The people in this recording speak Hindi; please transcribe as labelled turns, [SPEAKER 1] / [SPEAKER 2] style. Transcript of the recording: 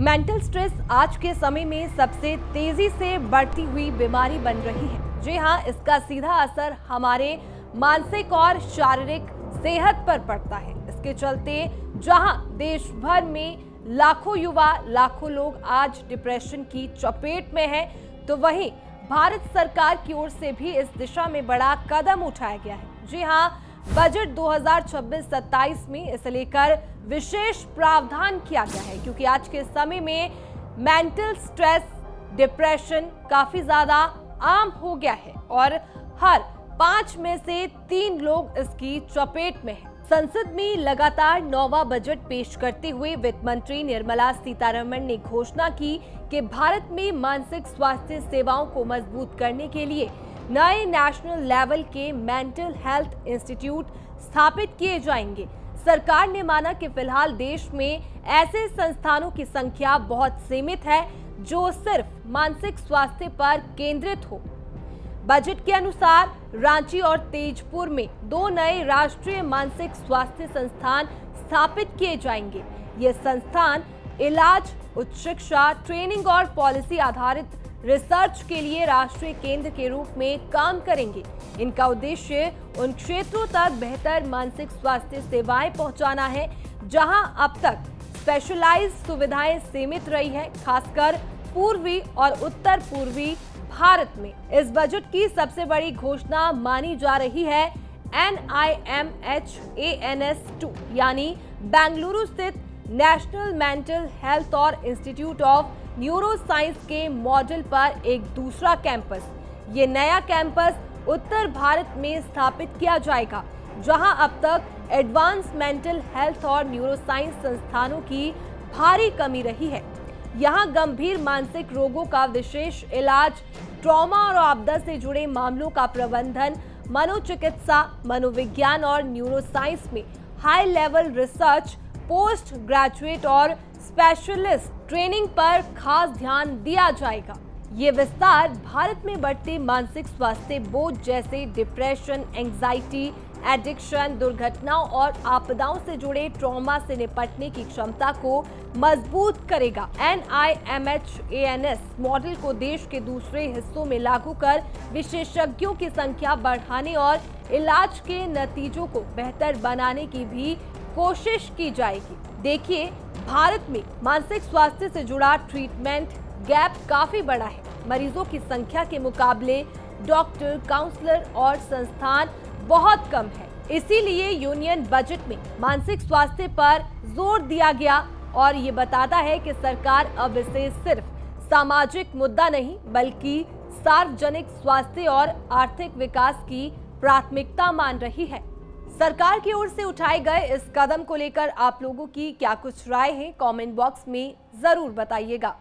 [SPEAKER 1] मेंटल स्ट्रेस आज के समय में सबसे तेजी से बढ़ती हुई बीमारी बन रही है। जी हाँ, इसका सीधा असर हमारे मानसिक और शारीरिक सेहत पर पड़ता है। इसके चलते जहां देश भर में लाखों युवा, लाखों लोग आज डिप्रेशन की चपेट में हैं, तो वहीं भारत सरकार की ओर से भी इस दिशा में बड़ा कदम उठाया गया है। जी हाँ, बजट 2026-27 में इसे लेकर विशेष प्रावधान किया गया है, क्योंकि आज के समय में मेंटल स्ट्रेस, डिप्रेशन काफी ज्यादा आम हो गया है और हर 5 में से 3 लोग इसकी चपेट में हैं। संसद में लगातार 9वां बजट पेश करते हुए वित्त मंत्री निर्मला सीतारमण ने घोषणा की कि भारत में मानसिक स्वास्थ्य सेवाओं को मजबूत करने के लिए नए नेशनल लेवल के मेंटल हेल्थ इंस्टीट्यूट स्थापित किए जाएंगे। सरकार ने माना कि फिलहाल देश में ऐसे संस्थानों की संख्या बहुत सीमित है जो सिर्फ मानसिक स्वास्थ्य पर केंद्रित हो। बजट के अनुसार रांची और तेजपुर में 2 नए राष्ट्रीय मानसिक स्वास्थ्य संस्थान स्थापित किए जाएंगे। ये संस्थान इलाज, उच्च शिक्षा, ट्रेनिंग और पॉलिसी आधारित रिसर्च के लिए राष्ट्रीय केंद्र के रूप में काम करेंगे। इनका उद्देश्य उन क्षेत्रों तक बेहतर मानसिक स्वास्थ्य सेवाएं पहुंचाना है जहां अब तक स्पेशलाइज्ड सुविधाएं सीमित रही है, खासकर पूर्वी और उत्तर पूर्वी भारत में। इस बजट की सबसे बड़ी घोषणा मानी जा रही है NIMHANS2 यानी बेंगलुरु स्थित नेशनल मेंटल हेल्थ और इंस्टीट्यूट ऑफ न्यूरो साइंस के मॉडल पर एक दूसरा कैंपस। ये नया कैंपस उत्तर भारत में स्थापित किया जाएगा, जहां अब तक एडवांस मेंटल हेल्थ और न्यूरो साइंस संस्थानों की भारी कमी रही है। यहां गंभीर मानसिक रोगों का विशेष इलाज, ट्रॉमा और आपदा से जुड़े मामलों का प्रबंधन, मनोचिकित्सा, मनोविज्ञान और न्यूरो साइंस में high level research, post graduate और स्पेशलिस्ट ट्रेनिंग पर खास ध्यान दिया जाएगा। ये विस्तार भारत में बढ़ते मानसिक स्वास्थ्य बोझ जैसे डिप्रेशन, एंजाइटी, एडिक्शन, दुर्घटनाओं और आपदाओं से जुड़े ट्रॉमा से निपटने की क्षमता को मजबूत करेगा। NIMHANS मॉडल को देश के दूसरे हिस्सों में लागू कर विशेषज्ञों की संख्या बढ़ाने और इलाज के नतीजों को बेहतर बनाने की भी कोशिश की जाएगी। देखिए, भारत में मानसिक स्वास्थ्य से जुड़ा ट्रीटमेंट गैप काफी बड़ा है। मरीजों की संख्या के मुकाबले डॉक्टर, काउंसलर और संस्थान बहुत कम है। इसीलिए यूनियन बजट में मानसिक स्वास्थ्य पर जोर दिया गया और ये बताता है कि सरकार अब इसे सिर्फ सामाजिक मुद्दा नहीं बल्कि सार्वजनिक स्वास्थ्य और आर्थिक विकास की प्राथमिकता मान रही है। सरकार की ओर से उठाए गए इस कदम को लेकर आप लोगों की क्या कुछ राय है, कमेंट बॉक्स में जरूर बताइएगा।